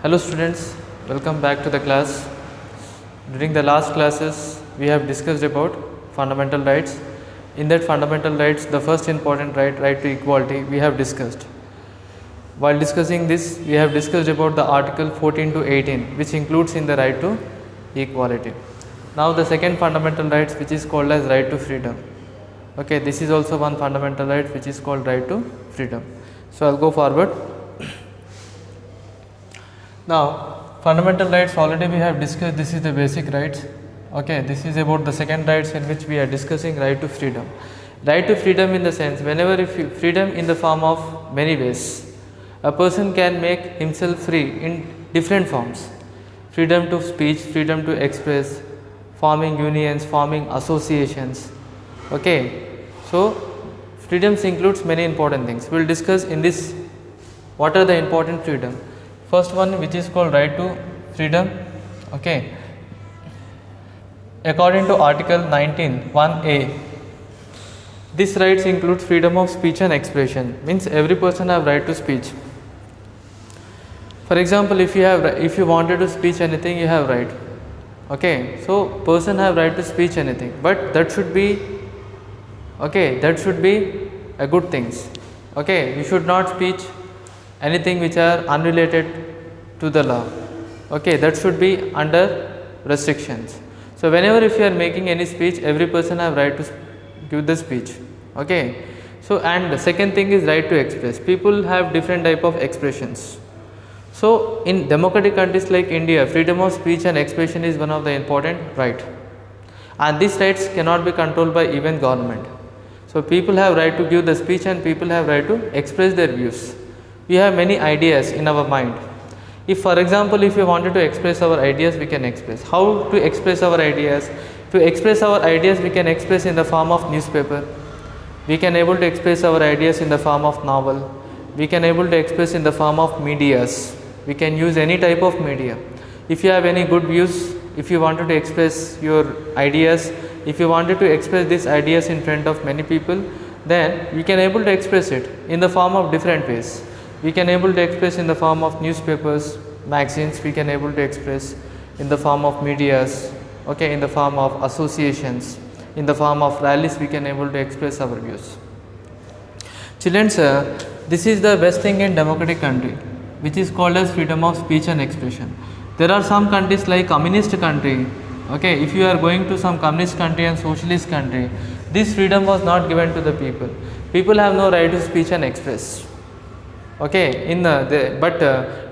Hello students, welcome back to the class. During the last classes, we have discussed about fundamental rights. In that fundamental rights, the first important right to equality, we have discussed. While discussing this, we have discussed about the article 14 to 18, which includes in the right to equality. Now the second fundamental rights, which is called as right to freedom. Okay, this is also one fundamental right which is called right to freedom. So I'll go forward. Now fundamental rights already we have discussed. This is the basic rights. Okay, this is about the second rights in which we are discussing right to freedom. Right to freedom in the sense, whenever freedom in the form of many ways, a person can make himself free in different forms. Freedom to speech, freedom to express, forming unions, forming associations. Okay, so freedoms includes many important things. We will discuss in this what are the important freedom. First one, which is called right to freedom. Okay, according to article 19 1a, this rights includes freedom of speech and expression, means every person have right to speech. For example, if you wanted to speak anything, you have right. Okay, so person have right to speak anything, but that should be a good things. Okay, you should not speak anything which are unrelated to the law. Okay, that should be under restrictions. So whenever if you are making any speech, every person have right to give the speech. Okay, so and the second thing is right to express. People have different type of expressions. So in democratic countries like India, freedom of speech and expression is one of the important right, and these rights cannot be controlled by even government. So people have right to give the speech and people have right to express their views. We have many ideas in our mind. If for example, if we wanted to express our ideas, we can express. How to express our ideas? To express our ideas, we can express in the form of newspaper. We can able to express our ideas in the form of novel. We can able to express in the form of medias. We can use any type of media. If you have any good views, if you wanted to express your ideas, if you wanted to express these ideas in front of many people, then we can able to express it in the form of different ways. We can able to express in the form of newspapers, magazines. We can able to express in the form of medias. Okay, in the form of associations, in the form of rallies, we can able to express our views. Children, this is the best thing in democratic country, which is called as freedom of speech and expression. There are some countries like communist country. Okay, if you are going to some communist country and socialist country, this freedom was not given to the people. People have no right to speech and express. Okay,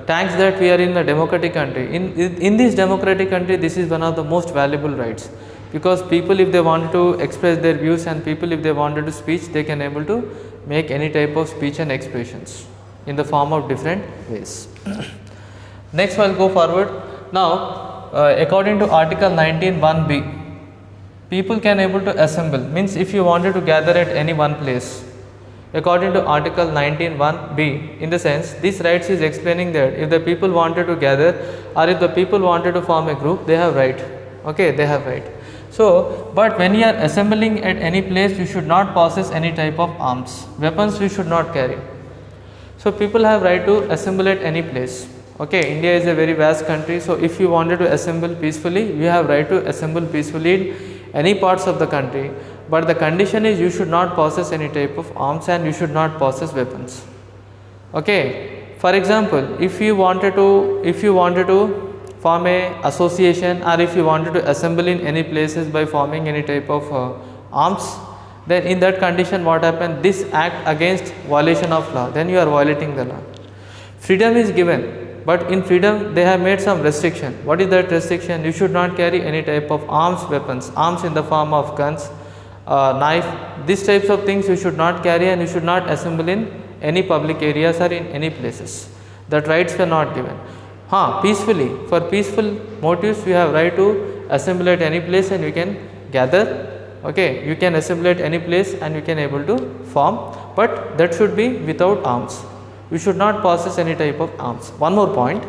thanks that we are in a democratic country. In this democratic country, this is one of the most valuable rights, because people, if they wanted to express their views, and people if they wanted to speak, they can able to make any type of speech and expressions in the form of different ways. Next, I will go forward. Now, according to article 19 1b, people can able to assemble, means if you wanted to gather at any one place. According to article 19 1b, in the sense, this rights is explaining that if the people wanted to gather, or if the people wanted to form a group, they have right. Okay, they have right. So, but when you are assembling at any place, you should not possess any type of arms. Weapons we should not carry. So people have right to assemble at any place. Okay, India is a very vast country. So if you wanted to assemble peacefully, you have right to assemble peacefully in any parts of the country. But the condition is you should not possess any type of arms and you should not possess weapons. Okay, for example, if you wanted to form a association, or if you wanted to assemble in any places by forming any type of arms, then in that condition what happened, this act against violation of law, then you are violating the law. Freedom is given, but in freedom they have made some restriction. What is that restriction? You should not carry any type of arms, weapons, arms in the form of guns, knife, these types of things you should not carry, and you should not assemble in any public areas or in any places. That rights were not given. Peacefully, for peaceful motives, you have right to assemble at any place and you can gather. Okay, you can assemble at any place and you can able to form, but that should be without arms. You should not possess any type of arms. One more point.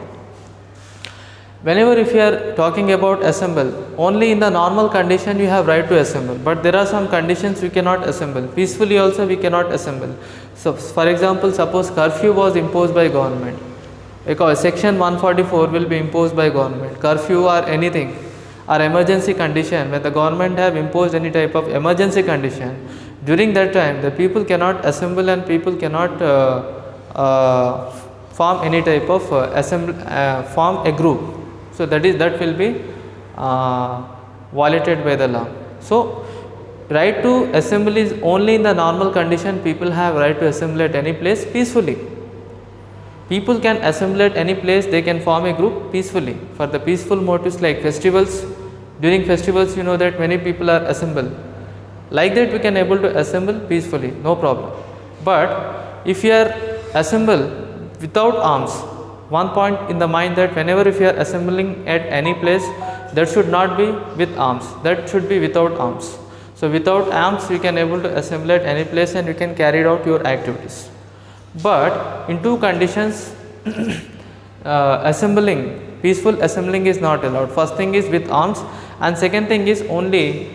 Whenever if you are talking about assemble, only in the normal condition you have right to assemble, but there are some conditions we cannot assemble. Peacefully also we cannot assemble. So for example, suppose curfew was imposed by government. because section 144 will be imposed by government. Curfew or anything or emergency condition, when the government have imposed any type of emergency condition, during that time the people cannot assemble and people cannot form any type of form a group. So that will be violated by the law. So right to assemble is only in the normal condition. People have right to assemble at any place peacefully. People can assemble at any place, they can form a group peacefully for the peaceful motives like festivals. During festivals, you know that many people are assembled. Like that we can able to assemble peacefully, no problem. But if you are assemble without arms, one point in the mind that whenever if you are assembling at any place, that should not be with arms, that should be without arms. So without arms you can able to assemble at any place and you can carry out your activities. But in two conditions peaceful assembling is not allowed. First thing is with arms, and second thing is only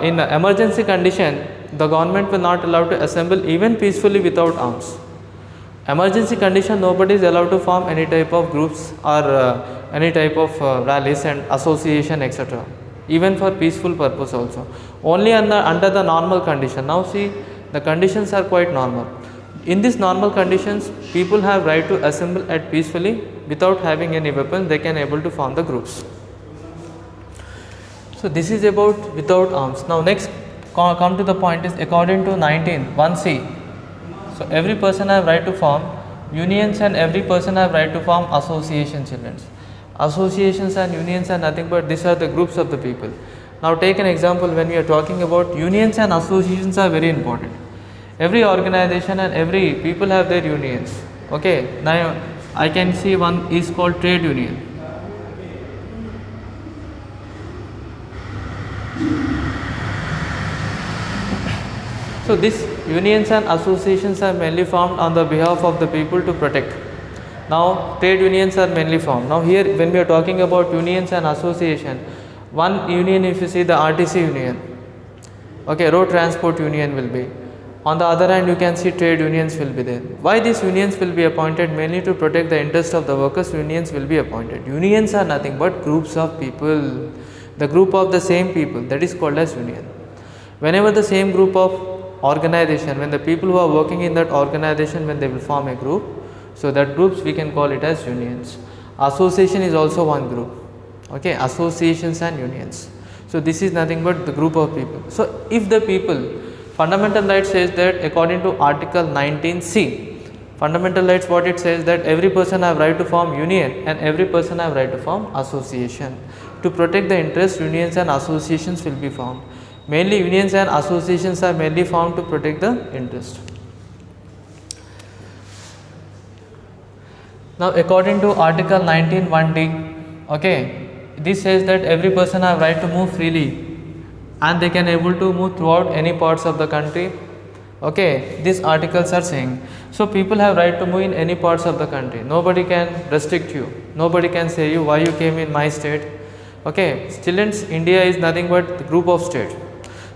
in emergency condition the government will not allow to assemble even peacefully without arms. Emergency condition, nobody is allowed to form any type of groups or any type of rallies and association, etc. Even for peaceful purpose also. Only under the normal condition. Now see, the conditions are quite normal. In these normal conditions, people have right to assemble at peacefully without having any weapons. They can able to form the groups. So this is about without arms. Now next come to the point is according to 19(1)(c). So every person have right to form unions and every person have right to form associations. Children, associations and unions are nothing but these are the groups of the people. Now take an example. When we are talking about unions and associations are very important. Every organization and every people have their unions. Okay, now I can see one is called trade union. So these unions and associations are mainly formed on the behalf of the people to protect. Now trade unions are mainly formed. Now here when we are talking about unions and association, one union, if you see the RTC union, okay, road transport union will be. On the other hand, you can see trade unions will be there. Why these unions will be appointed? Mainly to protect the interest of the workers. Unions will be appointed. Unions are nothing but groups of people, the group of the same people, that is called as union. Whenever the same group of organization, when the people who are working in that organization, when they will form a group, so that groups we can call it as unions. Association is also one group. Okay, associations and unions. So this is nothing but the group of people. So if the people, fundamental right says that according to article 19(c), fundamental rights what it says that every person have right to form union and every person have right to form association. To protect the interest, unions and associations will be formed. Mainly unions and associations are mainly formed to protect the interest. Now according to article 19(1)(d), okay, this says that every person have right to move freely and they can able to move throughout any parts of the country. Okay, these articles are saying, so people have right to move in any parts of the country. Nobody can restrict you, nobody can say you why you came in my state. Okay, children, India is nothing but the group of states.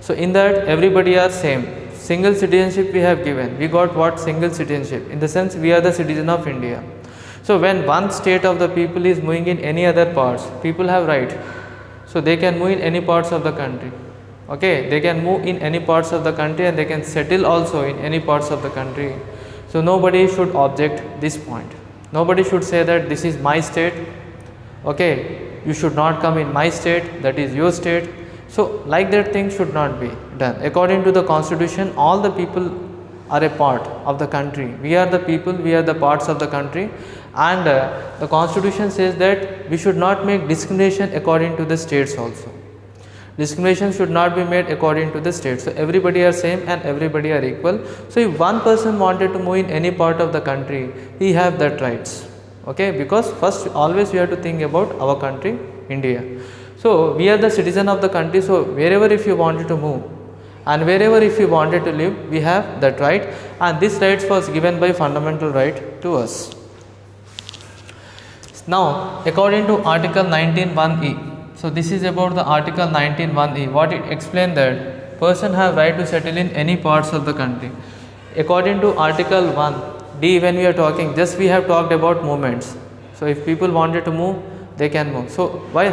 So in that everybody are same. Single citizenship we have given. We got what? Single citizenship. In the sense we are the citizen of India. So when one state of the people is moving in any other parts, people have right. So they can move in any parts of the country. Okay, they can move in any parts of the country and they can settle also in any parts of the country. So nobody should object this point. Nobody should say that this is my state. Okay, you should not come in my state, that is your state. So like that thing should not be done. According to the constitution, all the people are a part of the country. We are the people, we are the parts of the country, and the constitution says that we should not make discrimination according to the states also. Discrimination should not be made according to the state. So everybody are same and everybody are equal. So if one person wanted to move in any part of the country, he have that rights. Okay, because first always we have to think about our country, India. So we are the citizen of the country. So wherever if you wanted to move and wherever if you wanted to live, we have that right, and this rights was given by fundamental right to us. Now according to article 19(1)(e), so this is about the article 19(1)(e). What it explained that person have right to settle in any parts of the country. According to article 1, D, when we are talking, just we have talked about movements. So if people wanted to move, they can move. So why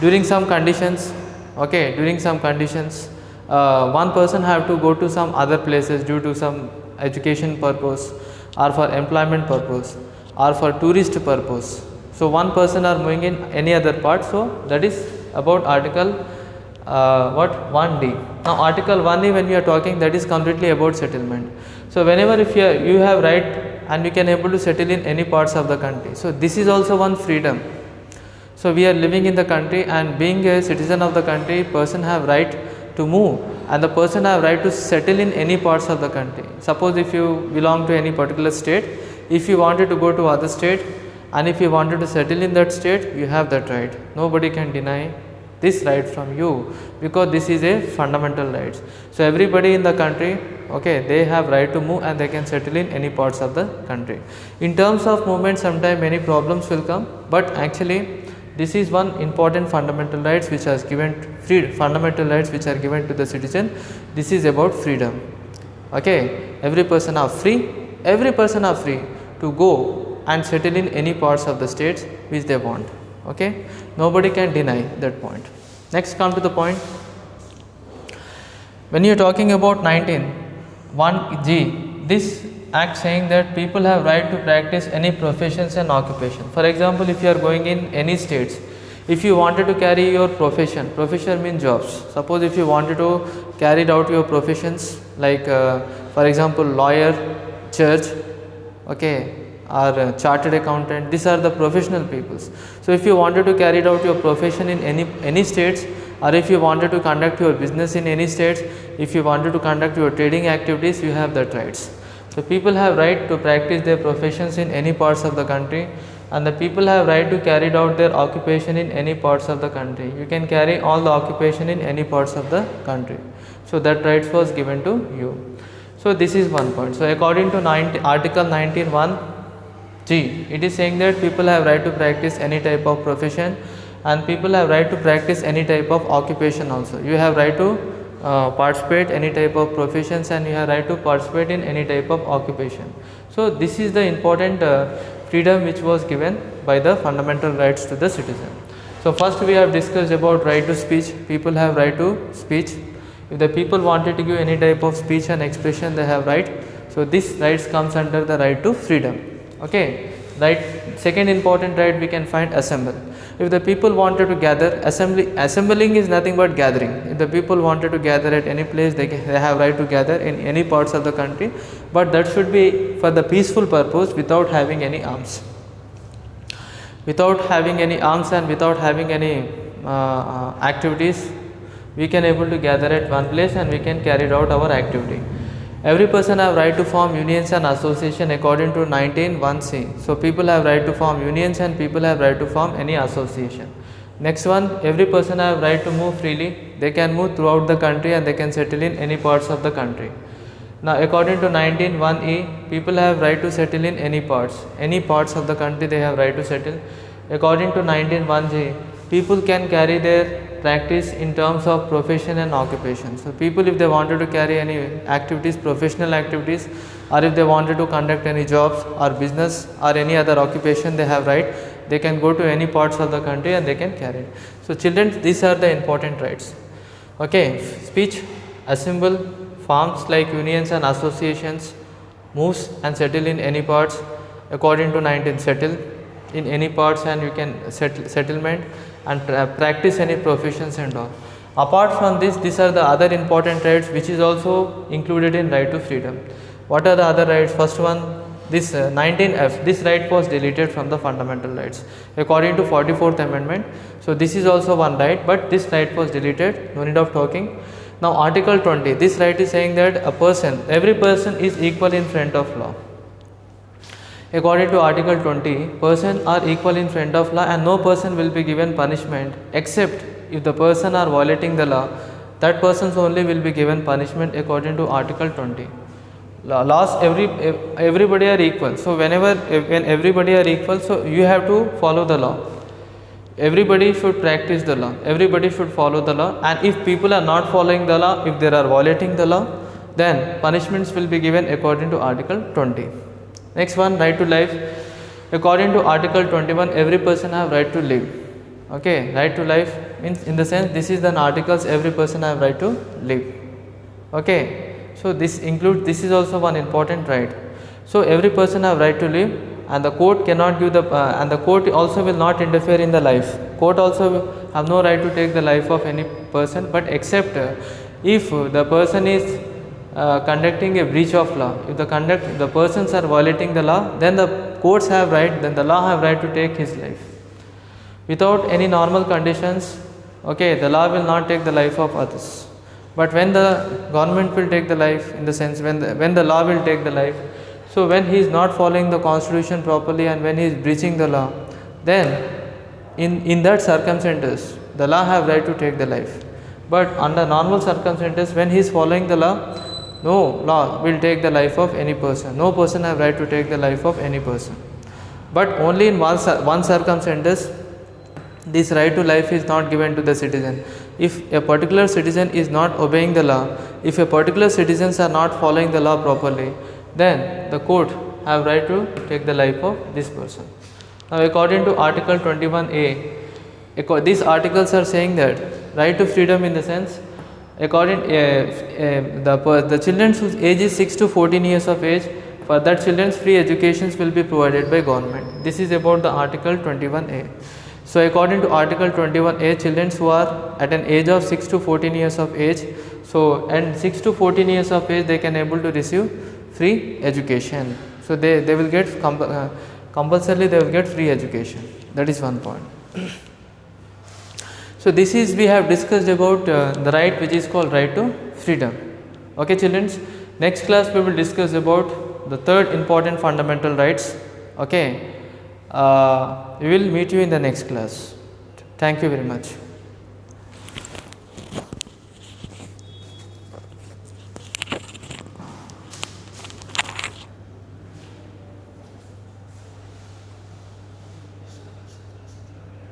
during some conditions, okay, during some conditions, one person have to go to some other places due to some education purpose or for employment purpose or for tourist purpose. So one person are moving in any other part. So that is about article what 1D. Now article 1E, when we are talking, that is completely about settlement. So whenever if you have right and you can able to settle in any parts of the country. So this is also one freedom. So we are living in the country, and being a citizen of the country, person have right to move, and the person have right to settle in any parts of the country. Suppose if you belong to any particular state, if you wanted to go to other state and if you wanted to settle in that state, you have that right. Nobody can deny this right from you, because this is a fundamental right. So everybody in the country, okay, they have right to move and they can settle in any parts of the country. In terms of movement, sometimes many problems will come, but actually this is one important fundamental rights which has given fundamental rights which are given to the citizen. This is about freedom. Okay, every person are free to go and settle in any parts of the states which they want. Okay, nobody can deny that point. Next, come to the point. When you are talking about 19(1)(g), this act saying that people have right to practice any professions and occupation. For example, if you are going in any states, if you wanted to carry your profession means jobs. Suppose if you wanted to carry out your professions like for example lawyer, judge, okay, or chartered accountant, these are the professional peoples. So if you wanted to carry out your profession in any states, or if you wanted to conduct your business in any states, if you wanted to conduct your trading activities, you have that rights. So people have right to practice their professions in any parts of the country, and the people have right to carry out their occupation in any parts of the country. You can carry all the occupation in any parts of the country. So that rights was given to you. So this is one point. So according to article 19(1)(g), it is saying that people have right to practice any type of profession, and people have right to practice any type of occupation also. You have right to participate any type of professions, and you have right to participate in any type of occupation. So this is the important freedom which was given by the fundamental rights to the citizen. So first we have discussed about right to speech. People have right to speech. If the people wanted to give any type of speech and expression, they have right. So this rights comes under the right to freedom. Okay, right. Second important right we can find assemble. If the people wanted to gather, assembling is nothing but gathering. If the people wanted to gather at any place, they have right to gather in any parts of the country, but that should be for the peaceful purpose, without having any arms. Without having any arms and without having any activities, we can able to gather at one place and we can carry out our activity. Every person have right to form unions and association according to 19(1)(c). So people have right to form unions and people have right to form any association. Next one, every person have right to move freely. They can move throughout the country and they can settle in any parts of the country. Now according to 19(1)(e), people have right to settle in any parts of the country they have right to settle. According to 19(1)(g), people can carry their practice in terms of profession and occupation. So people, if they wanted to carry any activities, professional activities, or if they wanted to conduct any jobs or business or any other occupation, they have right. They can go to any parts of the country and they can carry it. So children, these are the important rights. Okay, speech, assemble, forms like unions and associations, moves and settle in any parts. According to 19, settle in any parts and you can settlement, and practice any professions and all. Apart from this, these are the other important rights which is also included in right to freedom. What are the other rights? First one, this 19(f), this right was deleted from the fundamental rights according to 44th amendment. So this is also one right, but this right was deleted, no need of talking. Now article 20, this right is saying that every person is equal in front of law. According to article 20, persons are equal in front of law and no person will be given punishment except if the person are violating the law, that persons only will be given punishment according to article 20. Laws, everybody are equal. So when everybody are equal, so you have to follow the law. Everybody should practice the law. Everybody should follow the law, and if people are not following the law, if they are violating the law, then punishments will be given according to article 20. Next one, right to life. According to Article 21, every person have right to live. Okay, right to life means, in the sense, this is an articles, every person have right to live. Okay, so this includes, this is also one important right. So every person have right to live, and the court cannot give the and the court also will not interfere in the life. Court also have no right to take the life of any person, but except if the person is conducting a breach of law. If the persons are violating the law, then the courts have right, then the law have right to take his life. Without any normal conditions, okay, the law will not take the life of others. But when the government will take the life, in the sense when the law will take the life, so when he is not following the constitution properly and when he is breaching the law, then in that circumstances the law have right to take the life. But under normal circumstances, when he is following the law, no law will take the life of any person. No person have right to take the life of any person. But only in one circumstances, this right to life is not given to the citizen. If a particular citizen is not obeying the law, if a particular citizens are not following the law properly, then the court have right to take the life of this person. Now, according to Article 21A, these articles are saying that right to freedom, in the sense, according the children whose age is 6 to 14 years of age, for that children's free educations will be provided by government. This is about the Article 21A. So according to Article 21A, children who are at an age of 6 to 14 years of age, so and 6 to 14 years of age, they can able to receive free education. So they will get compulsorily they will get free education. That is one point. So this is, we have discussed about the right which is called right to freedom. Okay, children. Next class we will discuss about the third important fundamental rights. Okay. We will meet you in the next class. Thank you very much.